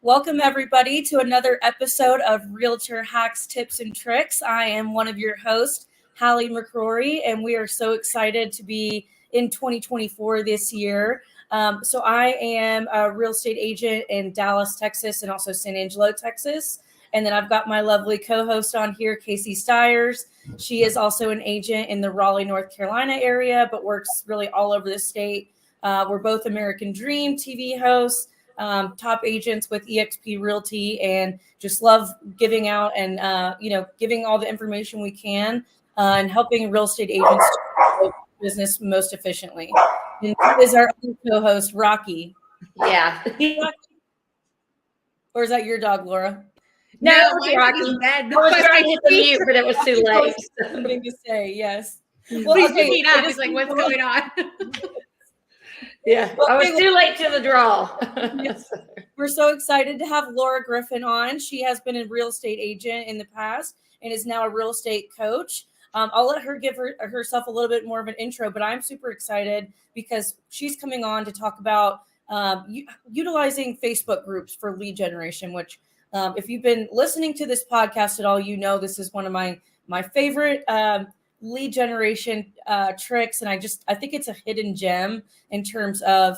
Welcome, everybody, to another episode of Realtor Hacks, Tips, and Tricks. I am one of your hosts, Hallie McCrory, and we are so excited to be in 2024 this year. So I am a real estate agent in Dallas, Texas, and also San Angelo, Texas. And then I've got my lovely co-host on here, Casey Stiers. She is also an agent in the Raleigh, North Carolina area, but works really all over the state. We're both American Dream TV hosts. Top agents with eXp Realty, and just love giving out and giving all the information we can and helping real estate agents to business most efficiently. And that is our other co-host, Rocky. Yeah. Or is that your dog, Laura? No, Rocky's dead. I was trying to hit the mute, but it was too late. Something to say, yes. Well, he's up. He's like, what's going on? Yeah, well, I was too late to the draw. Yes. We're so excited to have Laura Griffin on. She has been a real estate agent in the past and is now a real estate coach. I'll let her give herself a little bit more of an intro, but I'm super excited because she's coming on to talk about utilizing Facebook groups for lead generation, which if you've been listening to this podcast at all, you know this is one of my favorite lead generation tricks. And I think it's a hidden gem in terms of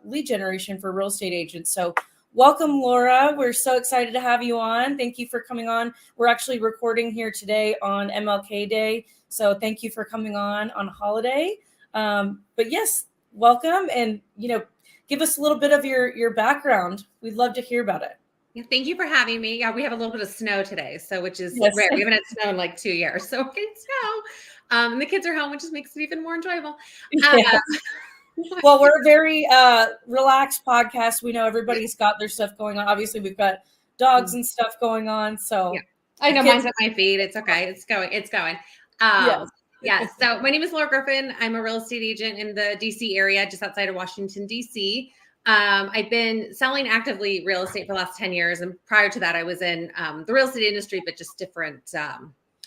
lead generation for real estate agents. So welcome, Laura. We're so excited to have you on. Thank you for coming on. We're actually recording here today on MLK Day. So thank you for coming on holiday. But yes, welcome. And, give us a little bit of your background. We'd love to hear about it. Yeah, thank you for having me. Yeah, we have a little bit of snow today, which is rare. We haven't had snow in like 2 years, so we're getting snow. And the kids are home, which just makes it even more enjoyable. Well, we're a very relaxed podcast. We know everybody's got their stuff going on. Obviously, we've got dogs and stuff going on. So yeah. I know mine's at my feet. It's okay. It's going. Yeah. So my name is Laura Griffin. I'm a real estate agent in the DC area, just outside of Washington, DC. I've been selling actively real estate for the last 10 years. And prior to that, I was in the real estate industry, but just a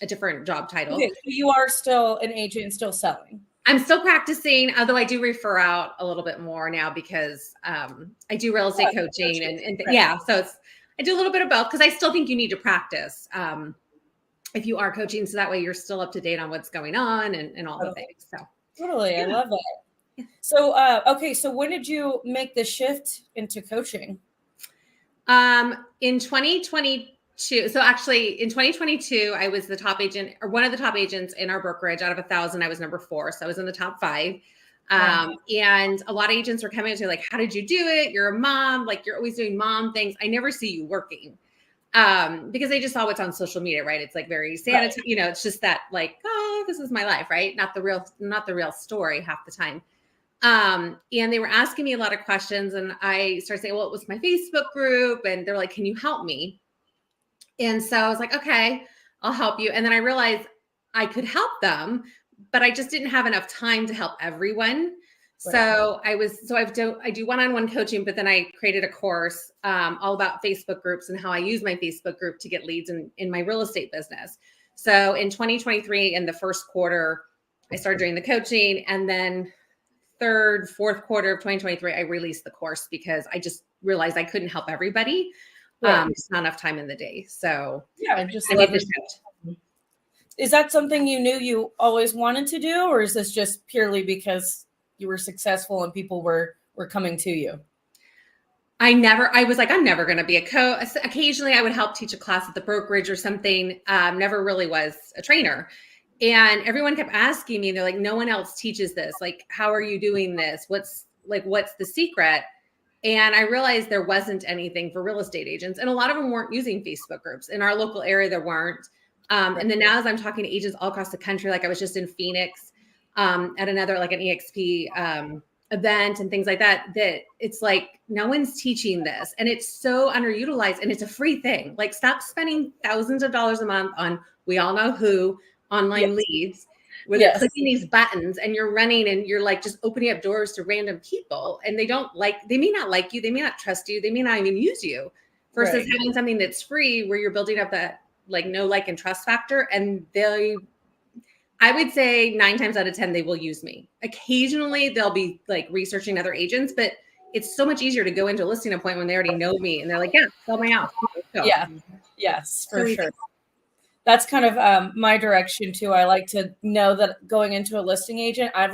different job title. Okay, so you are still an agent and still selling. I'm still practicing, although I do refer out a little bit more now because I do real estate coaching and so I do a little bit of both because I still think you need to practice if you are coaching. So that way you're still up to date on what's going on and all the things. So totally. Yeah. I love it. So, so when did you make the shift into coaching? In 2022. So actually in 2022, I was the top agent or one of the top agents in our brokerage. Out of 1,000, I was number 4. So I was in the top 5. And a lot of agents were coming to me like, how did you do it? You're a mom, like you're always doing mom things. I never see you working. Because they just saw what's on social media, right? It's like very sanitary, it's just that like, oh, this is my life, right? Not the real story half the time. And they were asking me a lot of questions and I started saying, well, it was my Facebook group. And they're like, can you help me? And so I was like, okay, I'll help you. And then I realized I could help them, but I just didn't have enough time to help everyone. Right. So I do one-on-one coaching, but then I created a course, all about Facebook groups and how I use my Facebook group to get leads in my real estate business. So in 2023, in the first quarter, I started doing the coaching, and then third, fourth quarter of 2023, I released the course because I just realized I couldn't help everybody. Right. Just not enough time in the day. So yeah, is that something you knew you always wanted to do, or is this just purely because you were successful and people were coming to you? I was like, I'm never going to be a coach. Occasionally I would help teach a class at the brokerage or something. Never really was a trainer. And everyone kept asking me, they're like, no one else teaches this. Like, how are you doing this? What's the secret? And I realized there wasn't anything for real estate agents. And a lot of them weren't using Facebook groups. In our local area, there weren't. And then now as I'm talking to agents all across the country, like I was just in Phoenix at another, like an eXp event and things like that it's like, no one's teaching this. And it's so underutilized and it's a free thing. Like, stop spending thousands of dollars a month on, we all know who, online leads with clicking these buttons, and you're running and you're like just opening up doors to random people, and they may not like you, they may not trust you, they may not even use you, versus having something that's free where you're building up that like know, like, and trust factor. And I would say 9 times out of 10, they will use me. Occasionally they'll be like researching other agents, but it's so much easier to go into a listing appointment when they already know me and they're like, yeah, sell my house. Let's go. Yeah. Yes, for So easy. sure. That's kind of my direction too. I like to know that going into a listing agent, I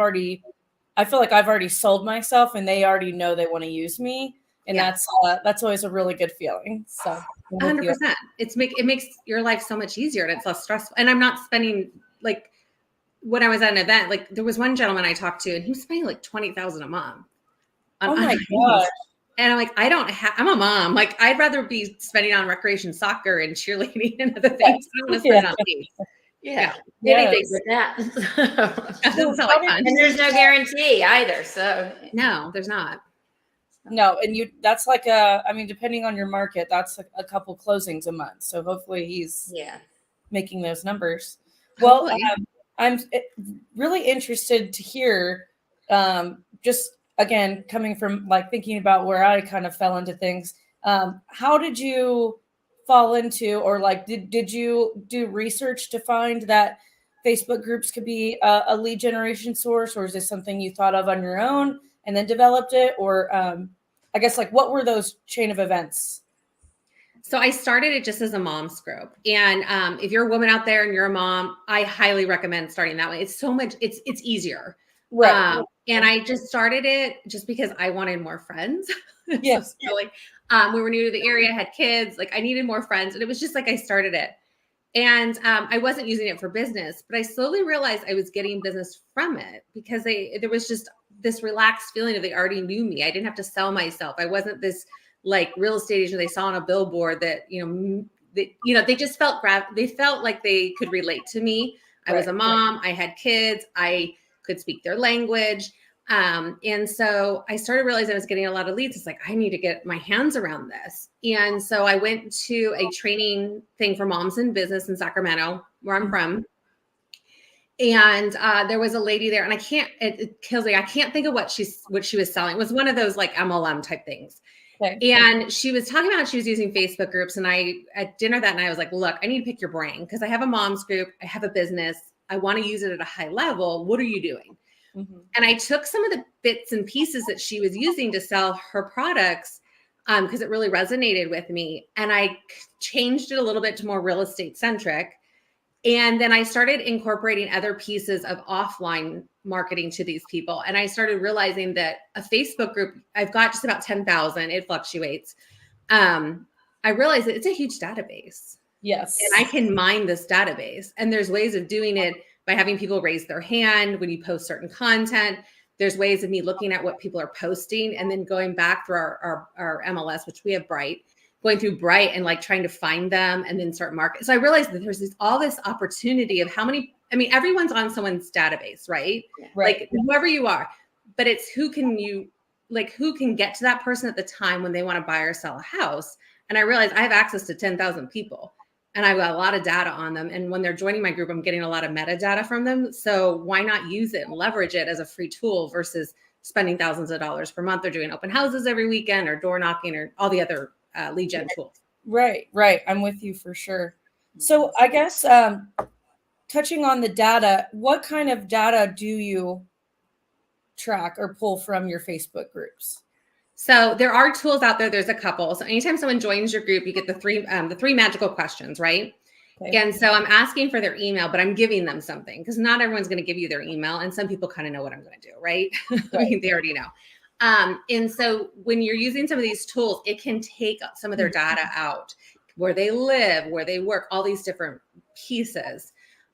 feel like I've already sold myself and they already know they want to use me. And that's always a really good feeling. So 100%. It makes your life so much easier and it's less stressful. And I'm not spending like when I was at an event, like there was one gentleman I talked to and he was spending like $20,000 a month. Oh my God. And I'm like, I'm a mom. Like, I'd rather be spending on recreation soccer and cheerleading and other things. I don't want to spend on things. Yeah. Anything with that. Doesn't sound like fun. And there's no guarantee either. So no, there's not. No. And that's like depending on your market, that's a couple closings a month. So hopefully he's making those numbers. Well, I'm really interested to hear, just again, coming from like thinking about where I kind of fell into things. How did you fall into, or like, did you do research to find that Facebook groups could be a lead generation source, or is this something you thought of on your own and then developed it? Or I guess like, what were those chain of events? So I started it just as a mom's group. And if you're a woman out there and you're a mom, I highly recommend starting that way. It's so much, it's easier. Right. And I just started it just because I wanted more friends. Yes. So like, we were new to the area, had kids, like I needed more friends. And it was just like, I started it. And I wasn't using it for business, but I slowly realized I was getting business from it because there was just this relaxed feeling of they already knew me. I didn't have to sell myself. I wasn't this like real estate agent they saw on a billboard that, they just felt they felt like they could relate to me. I was a mom. I had kids. I could speak their language. And so I started realizing I was getting a lot of leads. It's like, I need to get my hands around this. And so I went to a training thing for moms in business in Sacramento, where I'm from. And there was a lady there, and it kills me. I can't think of what she was selling. It was one of those like MLM type things. Okay. And she was talking about how she was using Facebook groups. And at dinner that night, I was like, look, I need to pick your brain because I have a mom's group. I have a business. I want to use it at a high level. What are you doing? Mm-hmm. And I took some of the bits and pieces that she was using to sell her products because it really resonated with me. And I changed it a little bit to more real estate centric. And then I started incorporating other pieces of offline marketing to these people. And I started realizing that a Facebook group, I've got just about 10,000. It fluctuates. I realized that it's a huge database. Yes. And I can mine this database. And there's ways of doing it by having people raise their hand when you post certain content. There's ways of me looking at what people are posting and then going back through our MLS, which we have Bright, going through Bright and like trying to find them and then start marketing. So I realized that there's all this opportunity of everyone's on someone's database, right? Like whoever you are, but it's who can get to that person at the time when they want to buy or sell a house. And I realized I have access to 10,000 people. And I've got a lot of data on them. And when they're joining my group, I'm getting a lot of metadata from them. So why not use it and leverage it as a free tool versus spending thousands of dollars per month or doing open houses every weekend or door knocking or all the other lead gen tools. Right. I'm with you for sure. So I guess touching on the data, what kind of data do you track or pull from your Facebook groups? So there are tools out there. There's a couple. So anytime someone joins your group, you get the three magical questions, right? Okay. And so I'm asking for their email, but I'm giving them something because not everyone's going to give you their email. And some people kind of know what I'm going to do, right? I mean, they already know. And so when you're using some of these tools, it can take some of their data out, where they live, where they work, all these different pieces.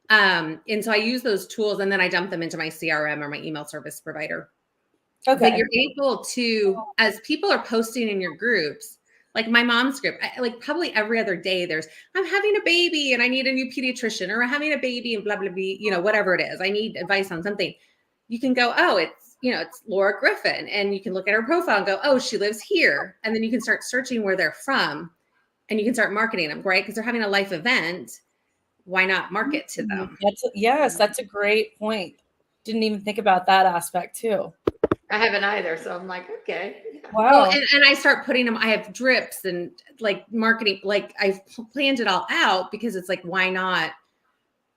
And so I use those tools and then I dump them into my CRM or my email service provider. Okay. But you're able to, as people are posting in your groups, like my mom's group, like probably every other day I'm having a baby and I need a new pediatrician, or I'm having a baby and blah, blah, blah, whatever it is. I need advice on something. You can go, oh, it's Laura Griffin. And you can look at her profile and go, oh, she lives here. And then you can start searching where they're from and you can start marketing them, right? Because they're having a life event. Why not market to them? That's a great point. Didn't even think about that aspect too. I haven't either. So I'm like, okay. Wow. Well, and I start putting them, I have drips and like marketing, like I've planned it all out because it's like, why not?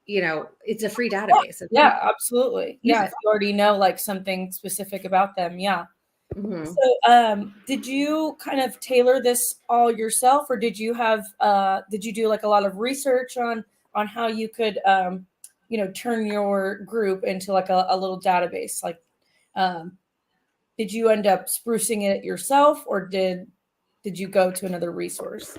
It's a free database. Yeah, absolutely. Yeah. If you already know like something specific about them. Yeah. Mhm. So, did you kind of tailor this all yourself, or did you do like a lot of research on how you could, turn your group into like a little database? Like, um, did you end up sprucing it yourself, or did you go to another resource?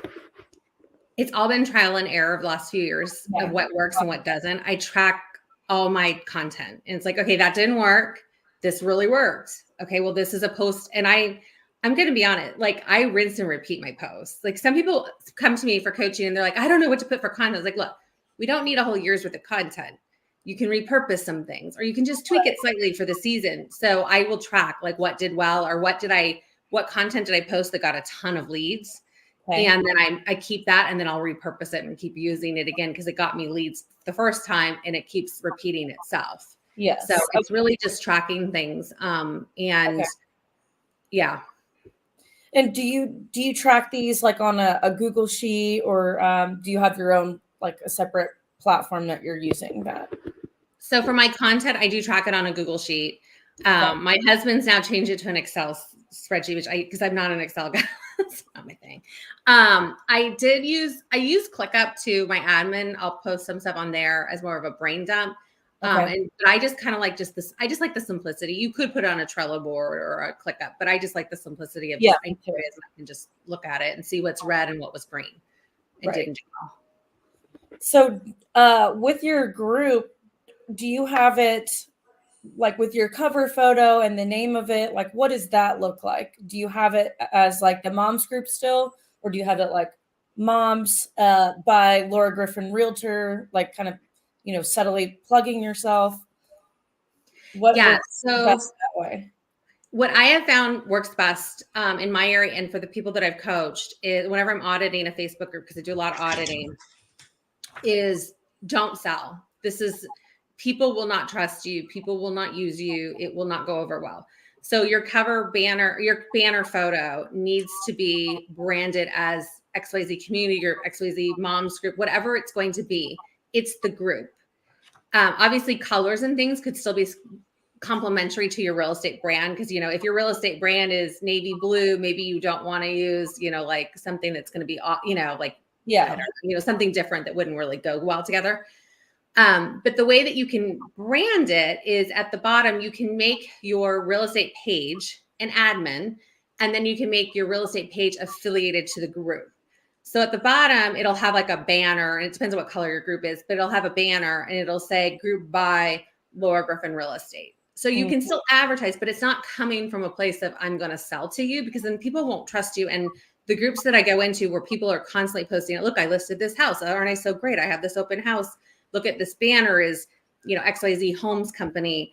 It's all been trial and error of the last few years of Yeah. what works and what doesn't. I track all my content, and it's like, okay, that didn't work. This really worked. Okay, well, this is a post, and I'm going to be honest. Like, I rinse and repeat my posts. Like, some people come to me for coaching, and they're like, I don't know what to put for content. I was like, look, we don't need a whole year's worth of content. You can repurpose some things, or you can just tweak it slightly for the season. So I will track like what did well, or what content did I post that got a ton of leads. Okay. And then I keep that, and then I'll repurpose it and keep using it again because it got me leads the first time, and it keeps repeating itself. Yes. So it's really just tracking things. And Okay. yeah. And do you track these like on a Google sheet, or do you have your own like a separate platform that you're using that? So for my content, I do track it on a Google sheet. My husband's now changed it to an Excel spreadsheet, because I'm not an Excel guy. It's not my thing. I use ClickUp to my admin. I'll post some stuff on there as more of a brain dump. But I just kind of like I just like the simplicity. You could put it on a Trello board or a ClickUp, but I just like the simplicity of just I can just look at it and see what's red and what was green. It didn't do well. So with your group, do you have it like with your cover photo and the name of it? Like, what does that look like? Do you have it as like the moms group still, or do you have it like moms by Laura Griffin Realtor, like kind of, subtly plugging yourself? What works best that way? What I have found works best in my area and for the people that I've coached is whenever I'm auditing a Facebook group, because I do a lot of auditing, is don't sell. People will not trust you. People will not use you. It will not go over well. So your banner photo needs to be branded as XYZ community or XYZ moms group, whatever it's going to be. It's the group. Obviously, colors and things could still be complementary to your real estate brand, because if your real estate brand is navy blue, maybe you don't want to use like something that's going to be something different that wouldn't really go well together. But the way that you can brand it is at the bottom, you can make your real estate page an admin, and then you can make your real estate page affiliated to the group. So at the bottom, it'll have like a banner, and it depends on what color your group is, but it'll have a banner and it'll say group by Laura Griffin Real Estate. So you can still advertise, but it's not coming from a place of I'm going to sell to you, because then people won't trust you. And the groups that I go into where people are constantly posting, look, I listed this house. Aren't I so great? I have this open house. Look at this banner is, XYZ Homes Company.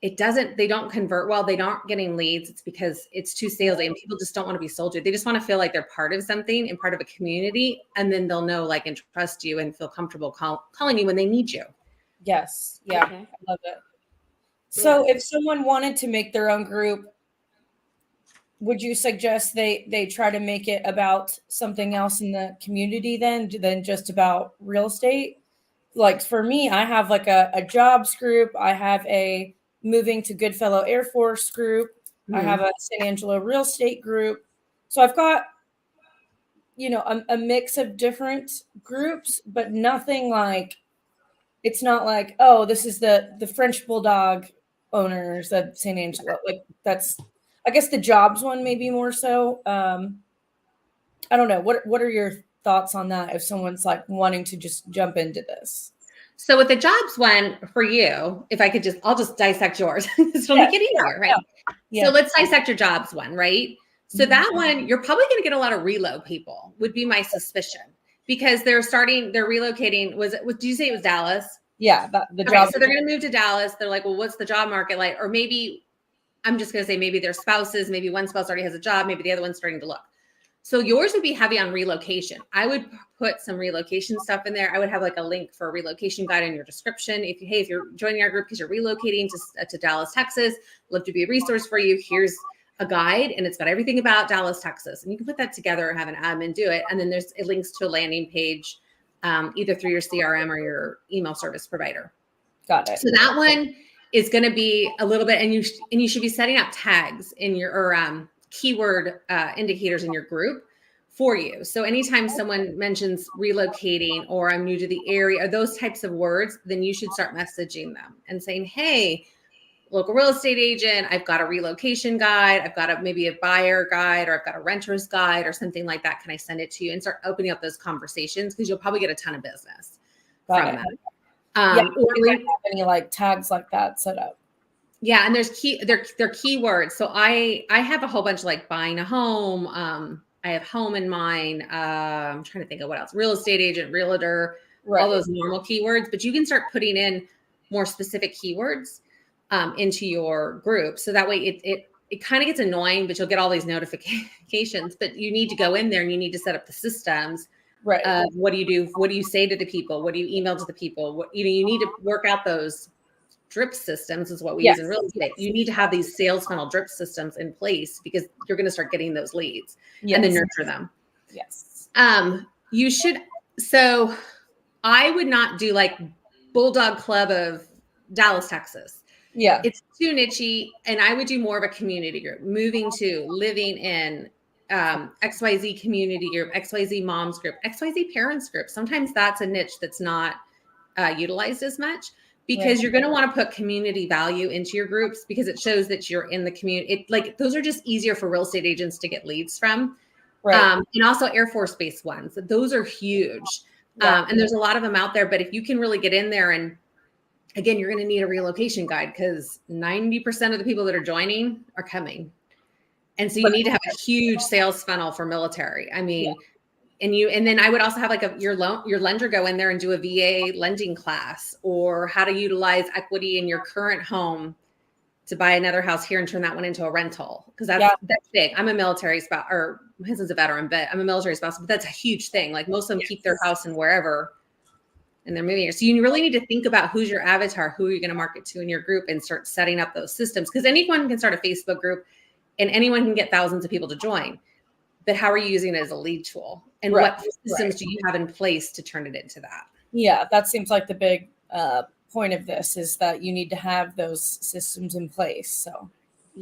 They don't convert well. They aren't getting leads. It's because it's too salesy, and people just don't want to be sold to. They just want to feel like they're part of something and part of a community. And then they'll know, like, and trust you and feel comfortable calling you when they need you. Yes. Yeah. Okay. I love it. So if someone wanted to make their own group, would you suggest they try to make it about something else in the community than just about real estate? Like for me, I have like a jobs group. I have a moving to Goodfellow Air Force group. I have a San Angelo real estate group. So I've got, a mix of different groups, but nothing like, it's not like, oh, this is the French Bulldog owners of San Angelo. Like that's, I guess the jobs one maybe more so. I don't know. What are your thoughts on that if someone's like wanting to just jump into this? So with the jobs one for you, if I could I'll just dissect yours. It'll make it easier, right? Yeah. So let's dissect your jobs one, right? So that one, you're probably going to get a lot of reload people, would be my suspicion, because they're relocating. Did you say it was Dallas? Yeah. The job. So they're going to move to Dallas. They're like, well, what's the job market like? Or maybe I'm just going to say maybe their spouses, maybe one spouse already has a job. Maybe the other one's starting to look. So yours would be heavy on relocation. I would put some relocation stuff in there. I would have like a link for a relocation guide in your description. If you're joining our group because you're relocating to Dallas, Texas, love to be a resource for you. Here's a guide, and it's got everything about Dallas, Texas. And you can put that together or have an admin do it. And then it links to a landing page, either through your CRM or your email service provider. Got it. So that one, is going to be a little bit, and you should be setting up tags in your, or keyword indicators in your group for you. So anytime someone mentions relocating or I'm new to the area or those types of words, then you should start messaging them and saying, hey, local real estate agent, I've got a relocation guide, I've got maybe a buyer guide, or I've got a renter's guide or something like that. Can I send it to you? And start opening up those conversations, because you'll probably get a ton of business from that. Yeah, or have any like tags like that set up. Yeah, and they're keywords. So I have a whole bunch, like buying a home. I have home in mind. I'm trying to think of what else. Real estate agent, realtor, all those normal keywords. But you can start putting in more specific keywords into your group. So that way it kind of gets annoying, but you'll get all these notifications. But you need to go in there and you need to set up the systems. Right. What do you do? What do you say to the people? What do you email to the people? What, you need to work out those drip systems is what we use in real estate. You need to have these sales funnel drip systems in place, because you're going to start getting those leads and then nurture them. Yes. You should. So I would not do like Bulldog Club of Dallas, Texas. Yeah. It's too nichey. And I would do more of a community group, moving to, living in, XYZ community group, XYZ moms group, XYZ parents group. Sometimes that's a niche that's not utilized as much, because you're going to want to put community value into your groups, because it shows that you're in the community. Like those are just easier for real estate agents to get leads from. Right. And also Air Force Base ones. Those are huge. And there's a lot of them out there, but if you can really get in there, and again, you're going to need a relocation guide, because 90% of the people that are joining are coming. And so you need to have a huge sales funnel for military. I mean, and then I would also have like your lender go in there and do a VA lending class, or how to utilize equity in your current home to buy another house here and turn that one into a rental. Because that's big. I'm a military spouse, or my husband's a veteran, but I'm a military spouse, but that's a huge thing. Like most of them keep their house in wherever, and they're moving here. So you really need to think about who's your avatar, who are you going to market to in your group, and start setting up those systems. Because anyone can start a Facebook group and anyone can get thousands of people to join. But how are you using it as a lead tool? And what systems do you have in place to turn it into that? Yeah, that seems like the big point of this, is that you need to have those systems in place. So,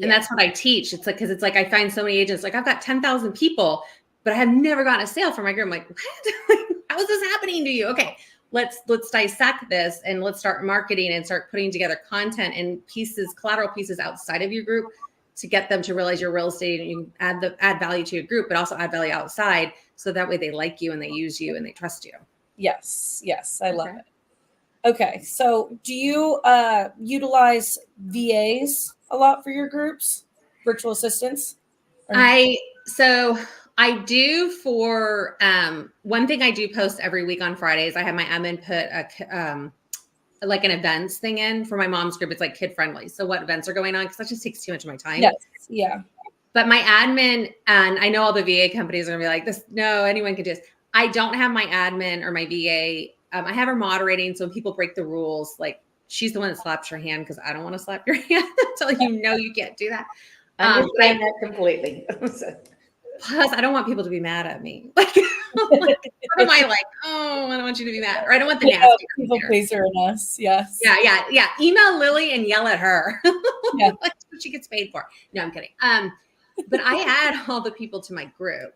and that's what I teach. It's like, because it's like I find so many agents, like I've got 10,000 people, but I have never gotten a sale from my group. I'm like, what? How is this happening to you? Okay, let's dissect this, and let's start marketing and start putting together content and pieces, collateral pieces outside of your group, to get them to realize you're real estate, and you add value to your group, but also add value outside. So that way they like you and they use you and they trust you. Yes. I love it. Okay. So do you utilize VAs a lot for your groups, virtual assistants? I do for, one thing I do post every week on Fridays. I have my admin put like an events thing in for my mom's group. It's like kid friendly. So what events are going on? Because that just takes too much of my time. Yes. Yeah. But my admin, and I know all the VA companies are gonna be like this. No, anyone can do this. I don't have my admin or my VA. I have her moderating. So when people break the rules, like she's the one that slaps your hand, because I don't want to slap your hand until you know you can't do that. I understand that completely. Plus, I don't want people to be mad at me. Like, what am I like? Oh, I don't want you to be mad. Or I don't want the nasty people pleaser in us. Yes. Yeah. Email Lily and yell at her. That's what she gets paid for. No, I'm kidding. But I add all the people to my group.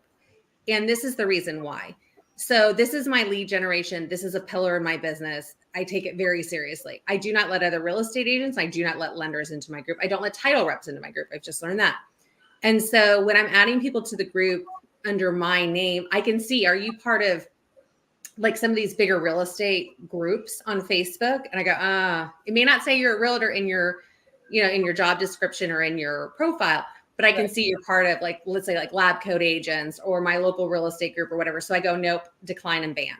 And this is the reason why. So this is my lead generation. This is a pillar in my business. I take it very seriously. I do not let other real estate agents. I do not let lenders into my group. I don't let title reps into my group. I've just learned that. And so when I'm adding people to the group under my name, I can see, are you part of like some of these bigger real estate groups on Facebook? And I go, it may not say you're a realtor in your, in your job description or in your profile, but I can see you're part of, like, let's say like Lab Coat Agents or my local real estate group or whatever. So I go, nope, decline and ban.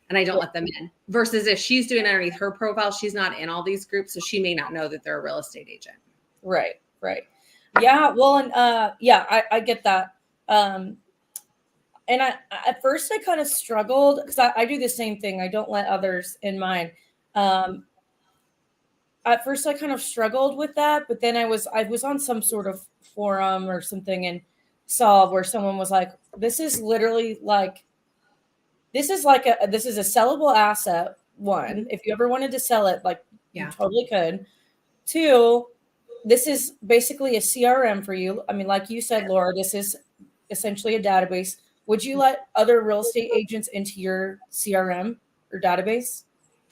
And I don't let them in. Versus if she's doing it underneath her profile, she's not in all these groups. So she may not know that they're a real estate agent. Right. Yeah. Well, and I get that. And at first I kind of struggled, because I do the same thing. I don't let others in mine. At first I kind of struggled with that, but then I was on some sort of forum or something and saw where someone was like, this is a sellable asset. One, if you ever wanted to sell it, like you totally could. Two, this is basically a CRM for you. I mean, like you said, Laura, this is essentially a database. Would you let other real estate agents into your CRM or database?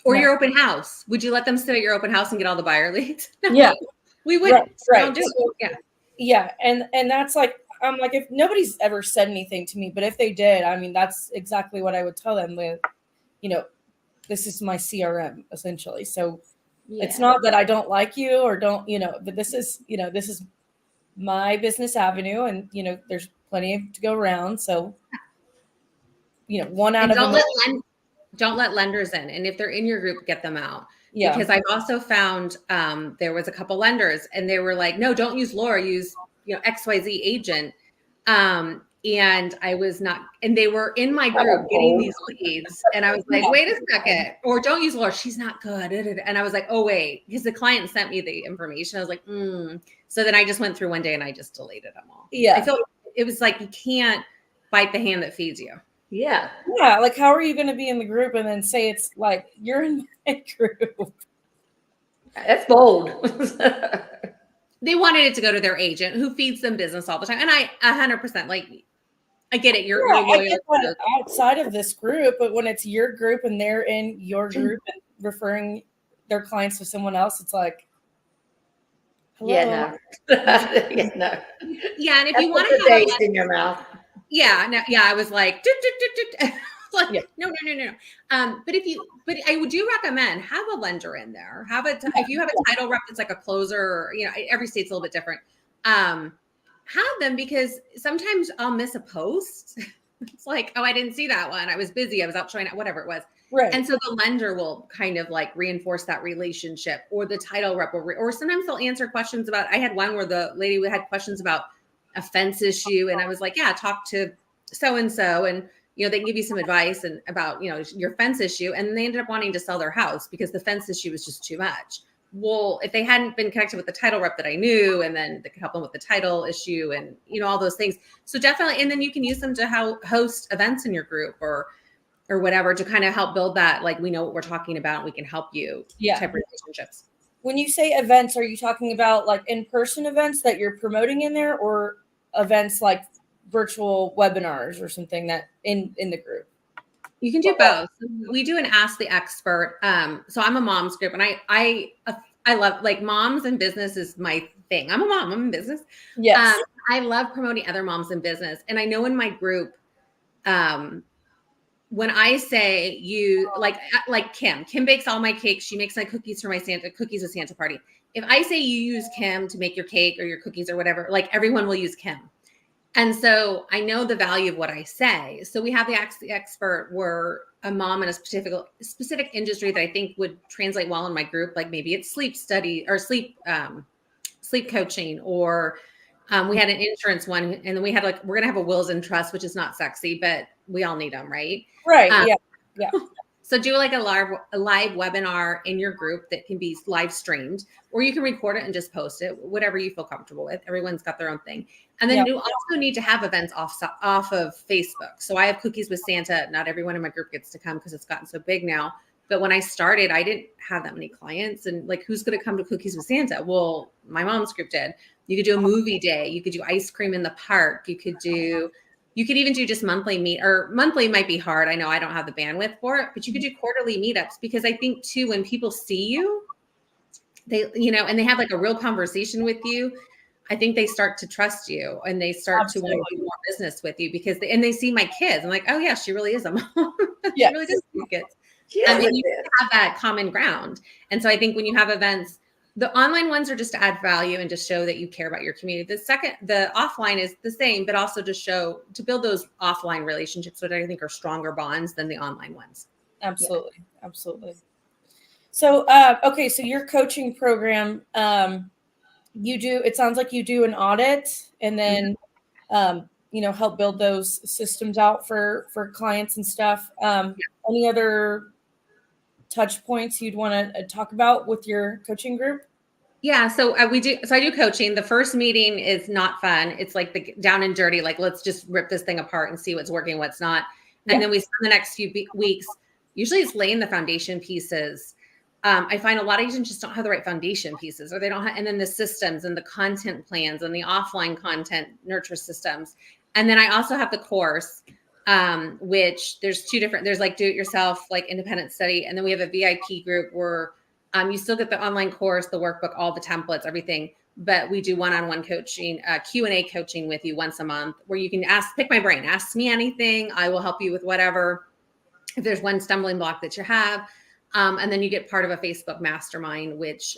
Or No. your open house? Would you let them sit at your open house and get all the buyer leads? No, Yeah, we wouldn't. right. Don't do it. Yeah. Yeah, and that's like, I'm like, if nobody's ever said anything to me, but if they did, I mean, that's exactly what I would tell them with, this is my CRM essentially. So it's not that I don't like you or don't, but this is my business avenue, and there's plenty to go around. So, one out And of don't let lenders in. And if they're in your group, get them out. Yeah. Because I've also found there was a couple lenders and they were like, no, don't use Laura, use XYZ agent. And I was not, and they were in my group getting these leads. And I was like, wait a second, or don't use Laura, she's not good. And I was like, oh, wait, because the client sent me the information. I was like, So then I just went through one day and I just deleted them all. Yeah. I felt it was like, you can't bite the hand that feeds you. Yeah. Yeah. Like, how are you going to be in the group and then say it's like, you're in my group? That's bold. They wanted it to go to their agent who feeds them business all the time. And I 100% like, I get it. You're I get that outside of this group, but when it's your group and they're in your group and referring their clients to someone else, it's like, hello. Yeah, no. No. Yeah, and if you want to to have taste in your mouth. Yeah, no, yeah, I was like, like no. But I would do recommend have a lender in there. If you have a title rep that's like a closer, or, every state's a little bit different. Have them, because sometimes I'll miss a post. It's like, oh, I didn't see that one. I was busy. I was out showing whatever it was. Right. And so the lender will kind of like reinforce that relationship, or the title rep will, or sometimes they'll answer questions about, I had one where the lady had questions about a fence issue. And I was like, yeah, talk to so-and-so. And, they can give you some advice and about, your fence issue. And they ended up wanting to sell their house because the fence issue was just too much. Well, if they hadn't been connected with the title rep that I knew, and then they could help them with the title issue and, all those things. So definitely. And then you can use them to host events in your group or whatever, to kind of help build that, like, we know what we're talking about, and we can help you type relationships. When you say events, are you talking about like in-person events that you're promoting in there, or events like virtual webinars or something that in the group? You can do both. We do an Ask the Expert. So I'm a mom's group, and I love, like, moms in business is my thing. I'm a mom. I'm in business. Yes. I love promoting other moms in business. And I know in my group, when I say you, like Kim bakes all my cakes. She makes my cookies for my cookies with Santa party. If I say you use Kim to make your cake or your cookies or whatever, like, everyone will use Kim. And so I know the value of what I say. So we have the Ask the Expert, where a mom in a specific industry that I think would translate well in my group, like maybe it's sleep study or sleep coaching, or we had an insurance one, and then we had we're going to have a wills and trust, which is not sexy, but we all need them, right? Right. Yeah. So do like a live webinar in your group that can be live streamed, or you can record it and just post it, whatever you feel comfortable with. Everyone's got their own thing. And then you also need to have events off of Facebook. So I have Cookies with Santa. Not everyone in my group gets to come because it's gotten so big now. But when I started, I didn't have that many clients, and like, who's going to come to Cookies with Santa? Well, my mom's group did. You could do a movie day. You could do ice cream in the park. You could even do just monthly or monthly might be hard. I know I don't have the bandwidth for it, but you could do quarterly meetups, because I think too, when people see you, they, and they have like a real conversation with you, I think they start to trust you, and they start to want to do more business with you, because they see my kids. I'm like, oh yeah, she really is a mom. She really does see kids. And then you have that common ground. And so I think when you have events, the online ones are just to add value and to show that you care about your community. The offline is the same, but also to build those offline relationships, which I think are stronger bonds than the online ones. Absolutely. Yeah. Absolutely. So, okay. So your coaching program, it sounds like you do an audit, and then, help build those systems out for clients and stuff. Any other touch points you'd want to talk about with your coaching group? Yeah. So I do coaching. The first meeting is not fun. It's like the down and dirty, like, let's just rip this thing apart and see what's working, what's not. And then we spend the next few weeks, usually it's laying the foundation pieces I find a lot of agents just don't have the right foundation pieces, or they don't have, and then the systems and the content plans and the offline content nurture systems. And then I also have the course, which there's two different, there's like do-it-yourself, like independent study. And then we have a VIP group where you still get the online course, the workbook, all the templates, everything. But we do one-on-one coaching, Q&A coaching with you once a month, where you can pick my brain, ask me anything. I will help you with whatever. If there's one stumbling block that you have. And then you get part of a Facebook mastermind, which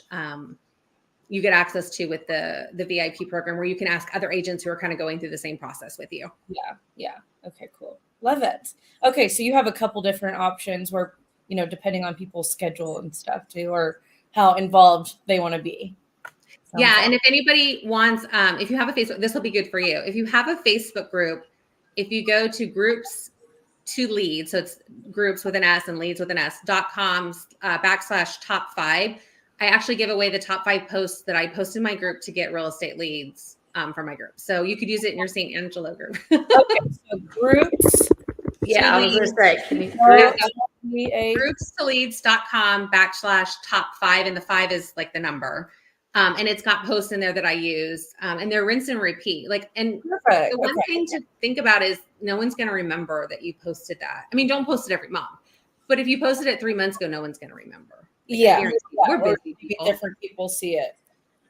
you get access to with the VIP program, where you can ask other agents who are kind of going through the same process with you. Yeah. Yeah. Okay, cool. Love it. Okay. So you have a couple different options where, depending on people's schedule and stuff too, or how involved they want to be. Yeah. And if anybody wants, if you have a Facebook, this will be good for you. If you have a Facebook group, if you go to groups to leads, so it's groups with an S and leads with an S.com /top 5. I actually give away the top 5 posts that I post in my group to get real estate leads from my group. So you could use it in your St. Angelo group. Okay, so groups. Yeah, I was going to say, can you groups to leads.com /top 5, and the 5 is like the number. And it's got posts in there that I use, and they're rinse and repeat. And Perfect. The one thing to think about is no one's going to remember that you posted that. I mean, don't post it every month, but if you posted it 3 months ago, no one's going to rember. We're busy people. Different people see it.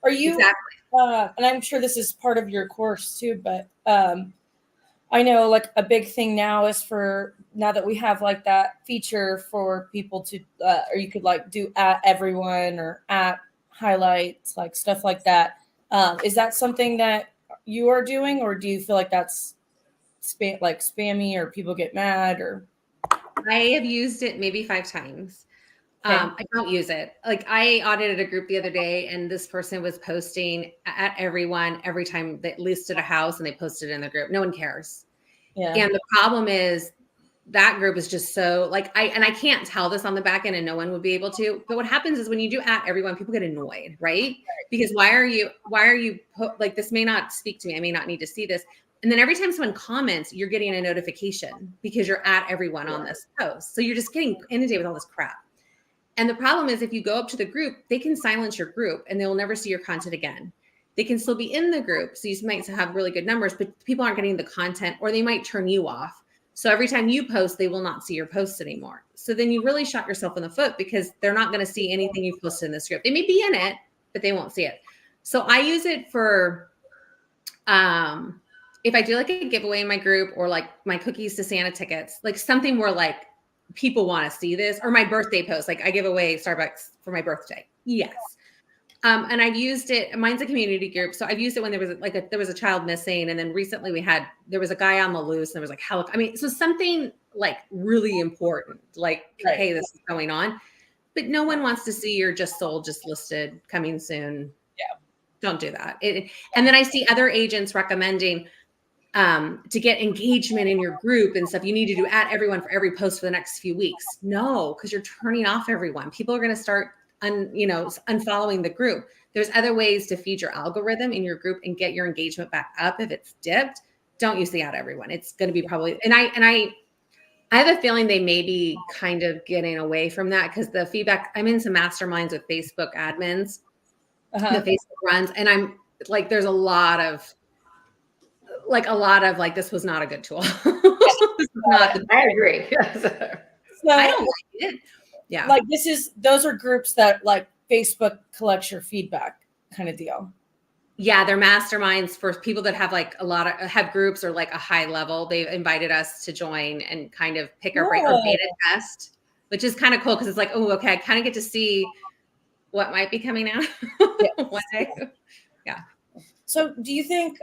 Are you exactly? And I'm sure this is part of your course too, but I know like a big thing now is for now that we have like that feature for people to, or you could like do at everyone or at highlights, like stuff like that. Is that something that you are doing, or do you feel like that's spammy, or people get mad? Or I have used it maybe 5 times. Okay. I don't use it. Like I audited a group the other day, and this person was posting at everyone every time they listed a house and they posted it in the group. No one cares. Yeah. And the problem is that group is just so like I can't tell this on the back end, and no one would be able to. But what happens is when you do at everyone, people get annoyed, right? Because why are you like, this may not speak to me. I may not need to see this. And then every time someone comments, you're getting a notification because you're at everyone on this post. So you're just getting inundated with all this crap. And the problem is if you go up to the group, they can silence your group and they will never see your content again. They can still be in the group. So you might have really good numbers, but people aren't getting the content, or they might turn you off. So every time you post, they will not see your posts anymore. So then you really shot yourself in the foot, because they're not going to see anything you've posted in this group. They may be in it, but they won't see it. So I use it for, if I do like a giveaway in my group, or like my cookies to Santa tickets, like something where like people want to see this, or my birthday post, like I give away Starbucks for my birthday. Yes. And I've used it. Mine's a community group. So I've used it when there was there was a child missing. And then recently there was a guy on the loose, and there was like, so something like really important, like, hey, this is going on, but no one wants to see your just sold, just listed, coming soon. Yeah. Don't do that. And then I see other agents recommending, to get engagement in your group and stuff, you need to do at everyone for every post for the next few weeks. No, because you're turning off everyone. People are going to start unfollowing the group. There's other ways to feed your algorithm in your group and get your engagement back up if it's dipped. Don't use the at everyone. It's going to be probably, and I have a feeling they may be kind of getting away from that, because the feedback, I'm in some masterminds with Facebook admins, the Facebook runs, and I'm like, there's a lot of like, this was not a good tool. I agree. So I don't like it. Yeah. Like those are groups that like Facebook collects your feedback kind of deal. Yeah. They're masterminds for people that have like have groups, or like a high level. They've invited us to join and kind of pick our brain, or beta test, which is kind of cool, because it's like, oh, okay, I kind of get to see what might be coming out one day. Yeah. So do you think,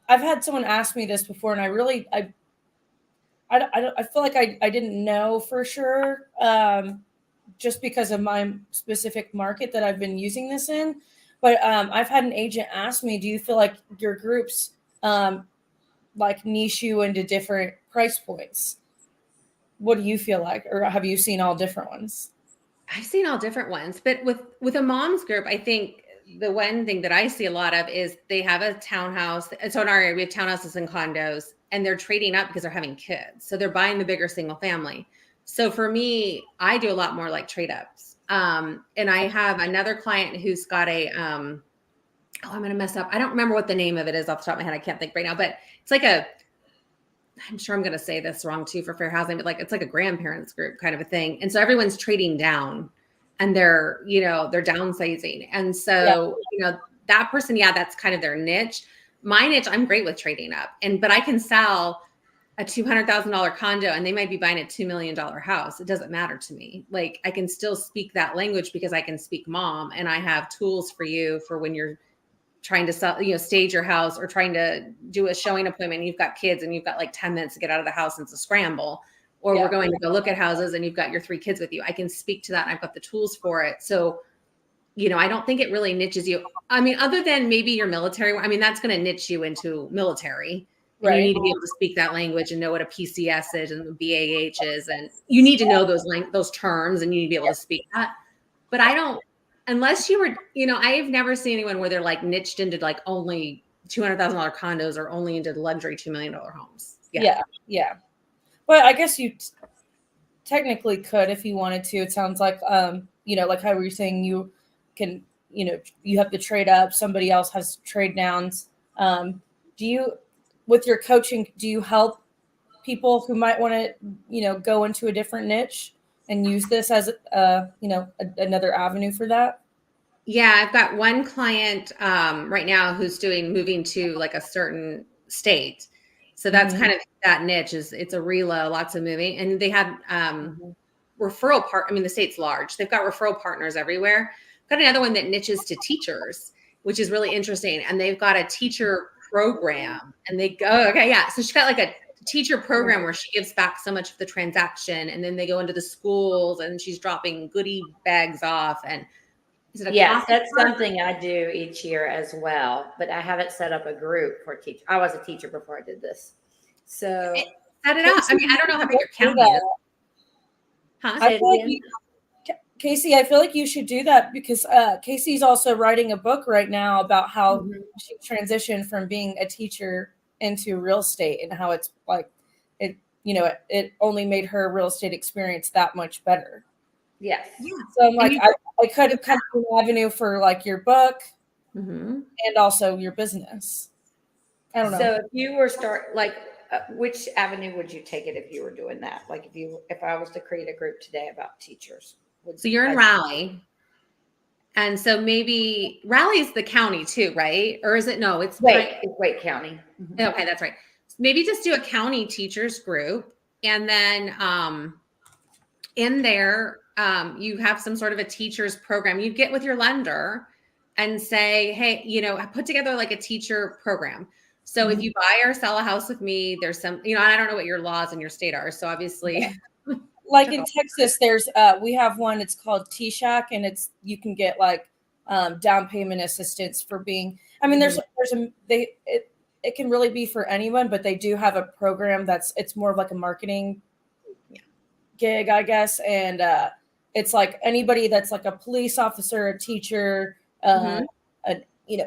I've had someone ask me this before, and I feel like I didn't know for sure, just because of my specific market that I've been using this in. But I've had an agent ask me, do you feel like your groups like niche you into different price points? What do you feel like? Or have you seen all different ones? I've seen all different ones, but with a mom's group, I think the one thing that I see a lot of is they have a townhouse. So in our area, we have townhouses and condos, and they're trading up because they're having kids. So they're buying the bigger single family. So for me, I do a lot more like trade ups. And I have another client who's got a, I'm going to mess up. I don't remember what the name of it is off the top of my head. I can't think right now, but it's like I'm sure I'm going to say this wrong too for fair housing, but like, it's like a grandparents group kind of a thing. And so everyone's trading down and they're downsizing. And so, that person, that's kind of their niche. My niche, I'm great with trading up but I can sell a $200,000 condo and they might be buying a $2 million house. It doesn't matter to me. Like I can still speak that language because I can speak mom, and I have tools for you for when you're trying to sell, stage your house or trying to do a showing appointment. And you've got kids and you've got like 10 minutes to get out of the house and it's a scramble, or we're going to go look at houses and you've got your 3 kids with you. I can speak to that. And I've got the tools for it. So, I don't think it really niches you. I mean, other than maybe your military, I mean, that's going to niche you into military. And you need to be able to speak that language and know what a PCS is and BAH is. And you need to know those terms and you need to be able to speak that. But I don't, unless you were, I've never seen anyone where they're like niched into like only $200,000 condos or only into luxury $2 million homes. Yeah. But I guess you technically could if you wanted to. It sounds like, like how we were saying you can, you have to trade up. Somebody else has trade downs. With your coaching, do you help people who might want to, go into a different niche and use this as, another avenue for that? Yeah, I've got one client right now who's moving to like a certain state. So that's kind of that niche it's a relo, lots of moving. And they have referral the state's large. They've got referral partners everywhere. Got another one that niches to teachers, which is really interesting. And they've got a teacher program and they go, so she's got like a teacher program where she gives back so much of the transaction, and then they go into the schools and she's dropping goodie bags off. And yes, that's something I do each year as well, but I haven't set up a group for teachers. I was a teacher before I did this. So set it up. I mean, I don't know how big your county is. Huh? Casey, I feel like you should do that because Casey's also writing a book right now about how she transitioned from being a teacher into real estate and how it's like it only made her real estate experience that much better. Yes. Yeah. So I'm like, I could have come to an avenue for like your book and also your business. I don't know. So if you were which avenue would you take it if you were doing that? Like if I was to create a group today about teachers. So you're in Raleigh. And so maybe Raleigh's the county too, right? Or is it? No, it's Wake County. Okay, that's right. Maybe just do a county teachers group. And then in there, you have some sort of a teacher's program. You get with your lender and say, hey, put together like a teacher program. So if you buy or sell a house with me, there's some, I don't know what your laws in your state are. So obviously like in Texas, there's we have one, it's called T-Shack, and you can get like down payment assistance for being, it can really be for anyone, but they do have a program it's more of like a marketing gig, I guess. And it's like anybody that's like a police officer, a teacher,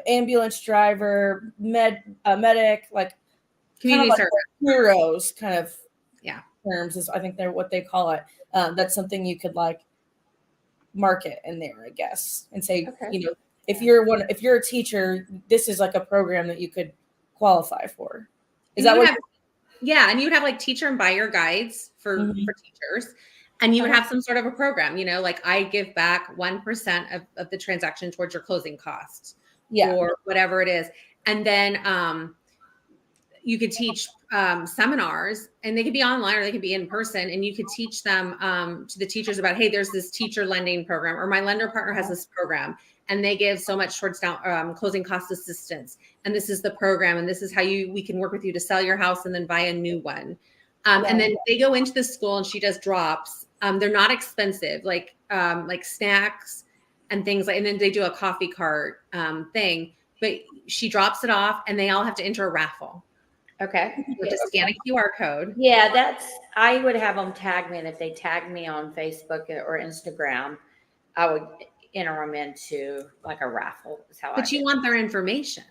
ambulance driver, medic, like community kind of service heroes kind of terms is I think they're what they call it. That's something you could like market in there, I guess, and say, if you're a teacher, this is like a program that you could qualify for. Is that what? And you would have like teacher and buyer guides for teachers. And you would have some sort of a program, like I give back 1% of the transaction towards your closing costs or whatever it is. And then you could teach seminars, and they could be online or they could be in person. And you could teach them to the teachers about, hey, there's this teacher lending program, or my lender partner has this program and they give so much towards down closing cost assistance. And this is the program. And this is how we can work with you to sell your house and then buy a new one. And then they go into the school and she does drops. They're not expensive, like snacks and things like, and then they do a coffee cart thing, but she drops it off and they all have to enter a raffle. Okay. So just scan a QR code. Yeah, I would have them tag me. And if they tag me on Facebook or Instagram, I would enter them into like a raffle. But you want their information.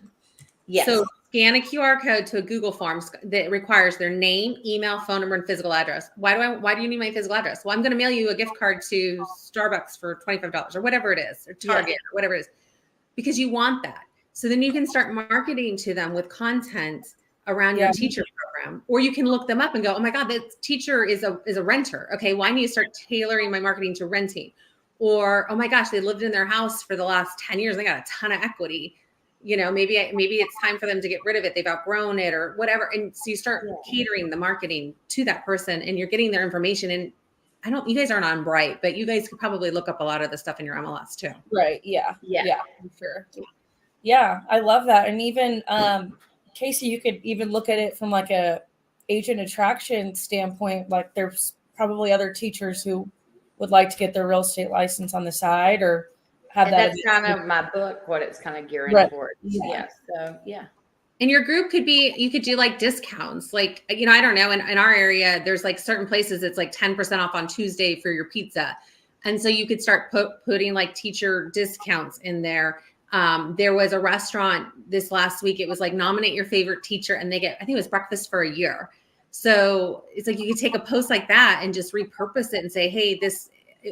Yes. So scan a QR code to a Google form that requires their name, email, phone number, and physical address. Why do you need my physical address? Well, I'm going to mail you a gift card to Starbucks for $25 or whatever it is, or Target or whatever it is, because you want that. So then you can start marketing to them with content around your teacher program, or you can look them up and go, oh my God, that teacher is a renter. Okay, well, I need to start tailoring my marketing to renting. Or, oh my gosh, they lived in their house for the last 10 years. They got a ton of equity. You know, maybe it's time for them to get rid of it. They've outgrown it or whatever. And so you start catering the marketing to that person, and you're getting their information. And you guys aren't on Bright, but you guys could probably look up a lot of the stuff in your MLS too. Right. Yeah. For sure. Yeah. I love that. And even, Casey, you could even look at it from like a agent attraction standpoint. Like there's probably other teachers who would like to get their real estate license on the side or have that. That's kind of my book, what it's kind of gearing towards. Yeah. So, yeah. And your group you could do like discounts. Like, you know, I don't know. In our area, there's like certain places it's like 10% off on Tuesday for your pizza. And so you could start putting like teacher discounts in there. There was a restaurant this last week. It was like nominate your favorite teacher and they get, I think it was breakfast for a year. So it's like you could take a post like that and just repurpose it and say, hey,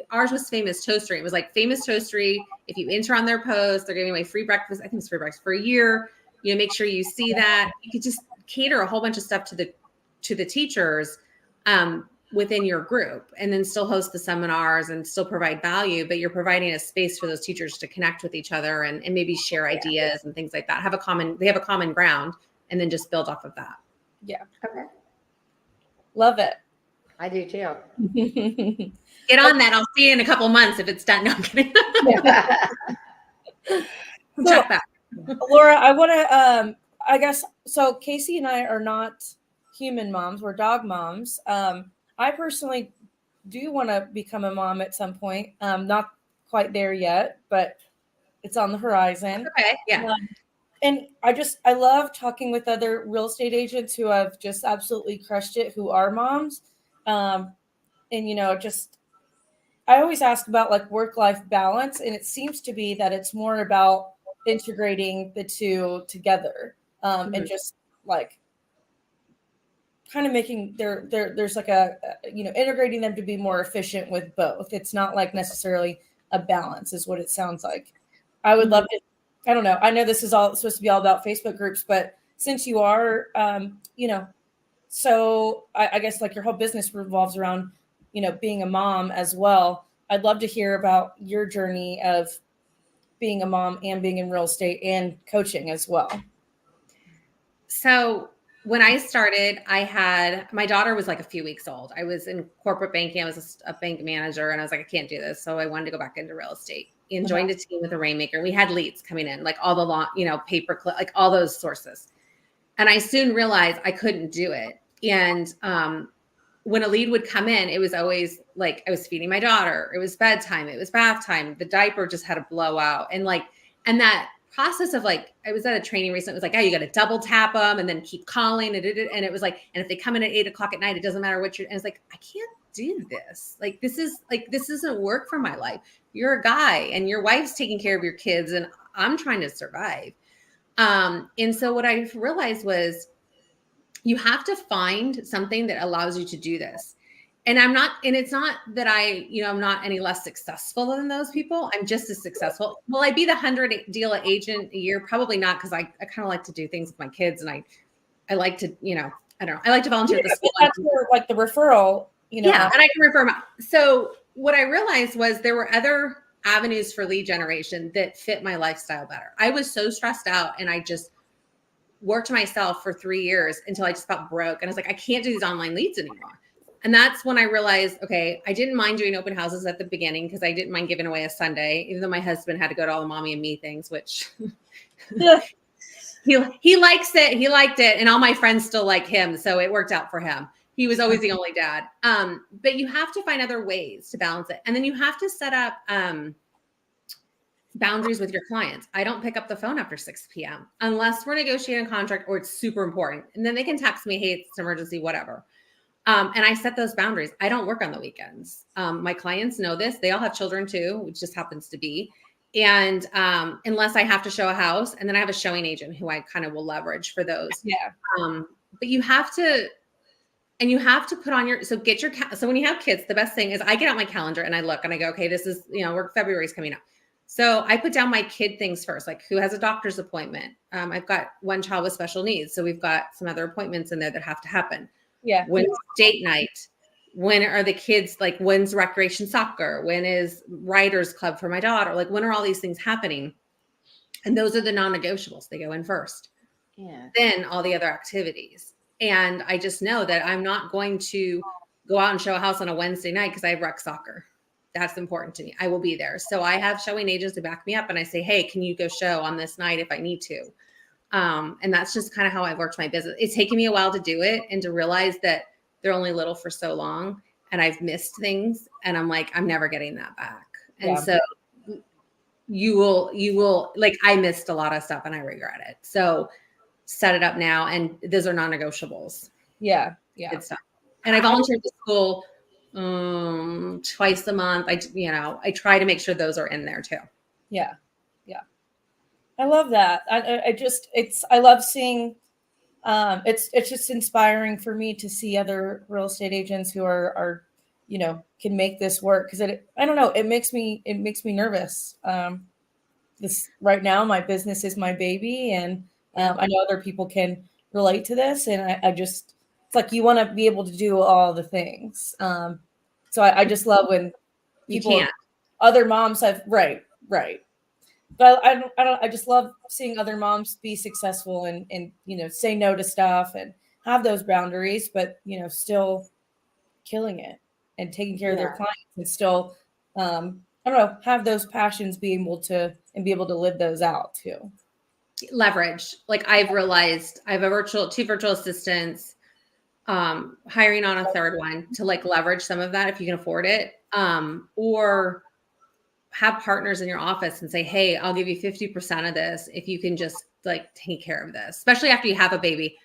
ours was Famous Toastery. It was like Famous Toastery. If you enter on their post, they're giving away free breakfast. I think it's free breakfast for a year. You know, make sure you see that. You could just cater a whole bunch of stuff to the teachers within your group, and then still host the seminars and still provide value, but you're providing a space for those teachers to connect with each other and maybe share ideas and things like that. They have a common ground, and then just build off of that. Yeah. Okay. Love it. I do too. Get on that. I'll see you in a couple months if it's done. No, I'm kidding. Check that. Laura, I want to, I guess, so Casey and I are not human moms. We're dog moms. I personally do want to become a mom at some point. Not quite there yet, but it's on the horizon. Okay. Yeah. And I love talking with other real estate agents who have just absolutely crushed it, who are moms. And, you know, I always ask about like work-life balance, and it seems to be that it's more about integrating the two together, and just like kind of making there's like integrating them to be more efficient with both. It's not like necessarily a balance is what it sounds like. I would love to, I don't know. I know this is all supposed to be all about Facebook groups, but since you are, so I guess like your whole business revolves around, you know, being a mom as well. I'd love to hear about your journey of being a mom and being in real estate and coaching as well. So when I started, my daughter was like a few weeks old. I was in corporate banking. I was a bank manager, and I was like, I can't do this. So I wanted to go back into real estate and joined a team with a Rainmaker. We had leads coming in, like all the pay-per-click, like all those sources. And I soon realized I couldn't do it. And when a lead would come in, it was always like I was feeding my daughter. It was bedtime. It was bath time. The diaper just had a blowout. And that process of like, I was at a training recently. It was like, oh, you got to double tap them and then keep calling. And it was like, and if they come in at 8:00 at night, it doesn't matter what and it's like, I can't do this. Like, this doesn't work for my life. You're a guy and your wife's taking care of your kids and I'm trying to survive. And so what I realized was you have to find something that allows you to do this. And it's not that I'm not any less successful than those people. I'm just as successful. Will I be the 100 deal agent a year? Probably not. Cause I kind of like to do things with my kids and I like to, I don't know. I like to volunteer at the school. That's where, like the referral, Yeah. And I can refer them out. So what I realized was there were other avenues for lead generation that fit my lifestyle better. I was so stressed out and I just worked myself for 3 years until I just felt broke. And I was like, I can't do these online leads anymore. And that's when I realized, okay, I didn't mind doing open houses at the beginning because I didn't mind giving away a Sunday, even though my husband had to go to all the mommy and me things, which he likes it. He liked it. And all my friends still like him. So it worked out for him. He was always the only dad. But you have to find other ways to balance it. And then you have to set up boundaries with your clients. I don't pick up the phone after 6 p.m. unless we're negotiating a contract or it's super important. And then they can text me, hey, it's an emergency, whatever. And I set those boundaries. I don't work on the weekends. My clients know this. They all have children too, which just happens to be. And unless I have to show a house, and then I have a showing agent who I kind of will leverage for those. Yeah. But you have to, and you have to put on your, so get your, so when you have kids, the best thing is I get out my calendar and I look and I go, okay, this is, February's coming up. So I put down my kid things first, like who has a doctor's appointment. I've got one child with special needs. So we've got some other appointments in there that have to happen. Yeah. When's date night? When are the kids, like when's recreation soccer? When is writers club for my daughter? Like when are all these things happening? And those are the non-negotiables. They go in first. Yeah. Then all the other activities. And I just know that I'm not going to go out and show a house on a Wednesday night because I have rec soccer. That's important to me. I will be there. So I have showing agents to back me up and I say, hey, can you go show on this night if I need to? And that's just kind of how I've worked my business. It's taken me a while to do it and to realize that they're only little for so long and I've missed things and I'm like, I'm never getting that back. And so you will like, I missed a lot of stuff and I regret it. So set it up now. And those are non-negotiables. Yeah. Yeah. Good stuff. And I volunteer at the school twice a month. I try to make sure those are in there too. Yeah. Yeah. I love that. I love seeing, it's just inspiring for me to see other real estate agents who are, can make this work. Cause I don't know, it makes me nervous. This right now, my business is my baby and, I know other people can relate to this and it's like, you want to be able to do all the things. So I just love when people, other moms have, right. But I just love seeing other moms be successful and say no to stuff and have those boundaries, but, still killing it and taking care of their clients and still, have those passions, be able to live those out too. Leverage. Like I've realized I have two virtual assistants, hiring on a third one to like leverage some of that if you can afford it, or have partners in your office and say, hey, I'll give you 50% of this if you can just like take care of this, especially after you have a baby.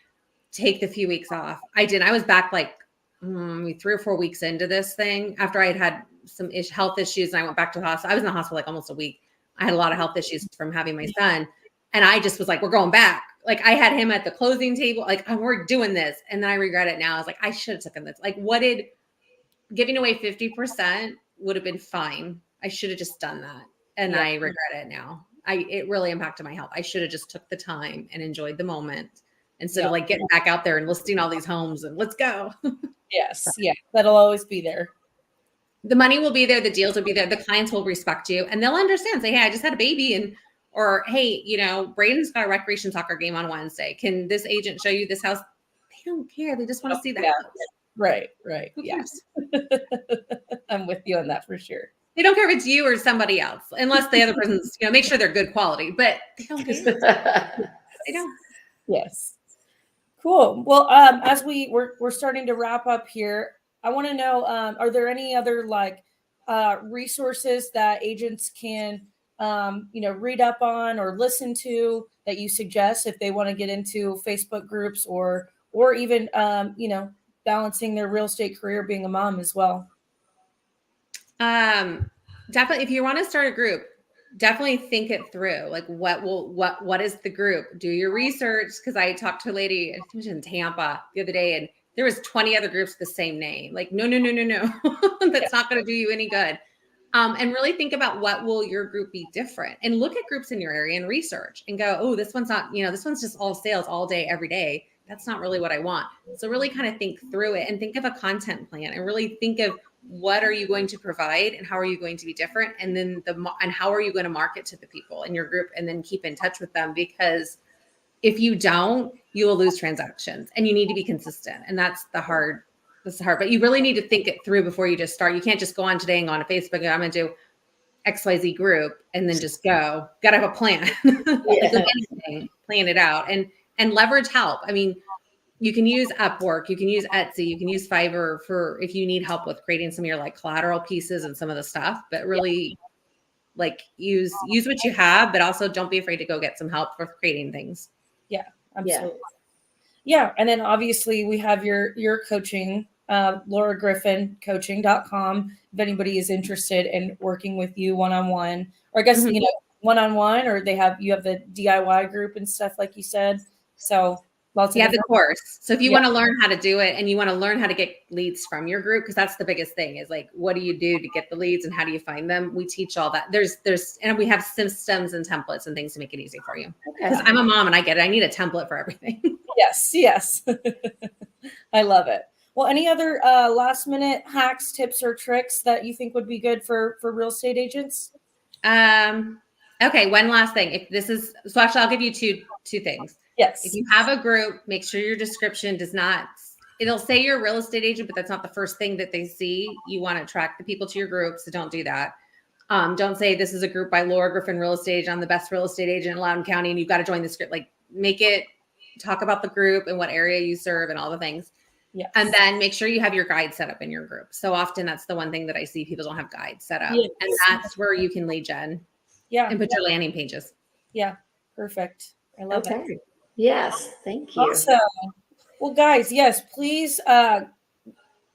Take the few weeks off. I was back like 3 or 4 weeks into this thing after I had some health issues and I went back to the hospital. I was in the hospital like almost a week. I had a lot of health issues from having my son. And I just was like, we're going back. Like I had him at the closing table. Like we're doing this. And then I regret it now. I was like, I should have taken this. Like giving away 50% would have been fine. I should have just done that. And I regret it now. It really impacted my health. I should have just took the time and enjoyed the moment instead of like getting back out there and listing all these homes and let's go. Yes. Yeah. That'll always be there. The money will be there. The deals will be there. The clients will respect you and they'll understand. Say, hey, I just had a baby or, hey, Braden's got a recreation soccer game on Wednesday. Can this agent show you this house? They don't care. They just want to see that house. Right. Yes. I'm with you on that for sure. They don't care if it's you or somebody else, unless the other person's, make sure they're good quality, but they don't care. They don't. Yes. Cool. Well, as we're starting to wrap up here, I want to know, are there any other resources that agents can, read up on or listen to that you suggest if they want to get into Facebook groups or even, balancing their real estate career, being a mom as well? Definitely. If you want to start a group, definitely think it through. Like what is the group? Do your research. Cause I talked to a lady, I think it was in Tampa the other day, and there was 20 other groups with the same name. Like, no. That's not going to do you any good. And really think about what will your group be different and look at groups in your area and research and go, oh, this one's not, this one's just all sales all day, every day. That's not really what I want. So really kind of think through it and think of a content plan and really think of what are you going to provide and how are you going to be different? And then and how are you going to market to the people in your group and then keep in touch with them? Because if you don't, you will lose transactions and you need to be consistent. And that's the hard, but you really need to think it through before you just start. You can't just go on today and go on to Facebook and I'm going to do XYZ group and then just go. Got to have a plan. Anything, plan it out and leverage help. I mean, you can use Upwork, you can use Etsy, you can use Fiverr for if you need help with creating some of your collateral pieces and some of the stuff, but really use what you have, but also don't be afraid to go get some help for creating things. Yeah, absolutely. Yeah. And then obviously we have your coaching LauraGriffinCoaching.com if anybody is interested in working with you one-on-one, or I guess, one-on-one, or you have the DIY group and stuff, like you said. So lots of the course. So if you want to learn how to do it and you want to learn how to get leads from your group, because that's the biggest thing is like, what do you do to get the leads and how do you find them? We teach all that. And we have systems and templates and things to make it easy for you. Because I'm a mom and I get it. I need a template for everything. Yes. I love it. Well, any other last minute hacks, tips, or tricks that you think would be good for real estate agents? Okay. One last thing. So actually I'll give you two things. Yes. If you have a group, make sure your description it'll say you're a real estate agent, but that's not the first thing that they see. You want to attract the people to your group. So don't do that. Don't say this is a group by Laura Griffin Real Estate Agent. I'm the best real estate agent in Loudoun County and you've got to join this group. Like make it talk about the group and what area you serve and all the things. Yes. And then make sure you have your guide set up in your group. So often that's the one thing that I see people don't have guides set up. Yes. And that's where you can lead gen. Yeah. And put your landing pages. Yeah. Perfect. I love it. Yes. Thank you. Awesome. Well, guys, yes, please,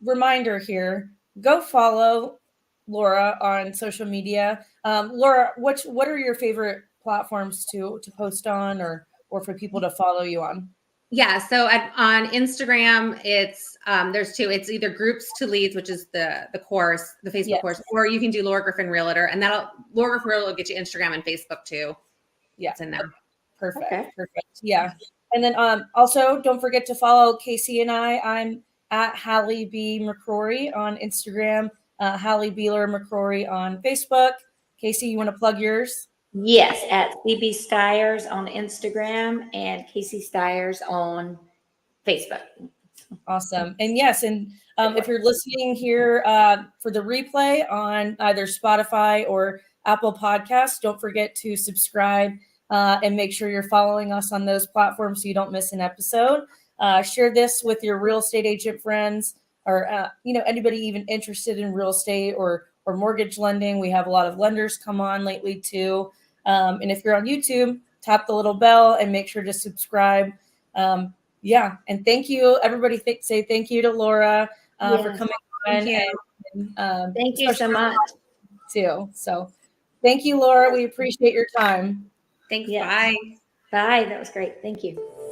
reminder here, go follow Laura on social media. Laura, what are your favorite platforms to post on or for people to follow you on? Yeah. So on Instagram, it's there's two. It's either Groups to Leads, which is the course, the Facebook course, or you can do Laura Griffin Realtor, and Laura Griffin Realtor will get you Instagram and Facebook too. Yeah, it's in there. Perfect. Okay. Perfect. Yeah. And then also don't forget to follow Casey and I. I'm at Hallie B. McCrory on Instagram, Hallie Beeler McCrory on Facebook. Casey, you want to plug yours? Yes, at CB Stiers on Instagram and Casey Stiers on Facebook. Awesome. And yes, and if you're listening here for the replay on either Spotify or Apple Podcasts, don't forget to subscribe and make sure you're following us on those platforms so you don't miss an episode. Share this with your real estate agent friends or anybody even interested in real estate or mortgage lending. We have a lot of lenders come on lately too. And if you're on YouTube, tap the little bell and make sure to subscribe. And thank you, everybody. Say thank you to Laura for coming on. Thank you so much too. So thank you, Laura. We appreciate your time. Thanks. Bye. Bye. That was great. Thank you.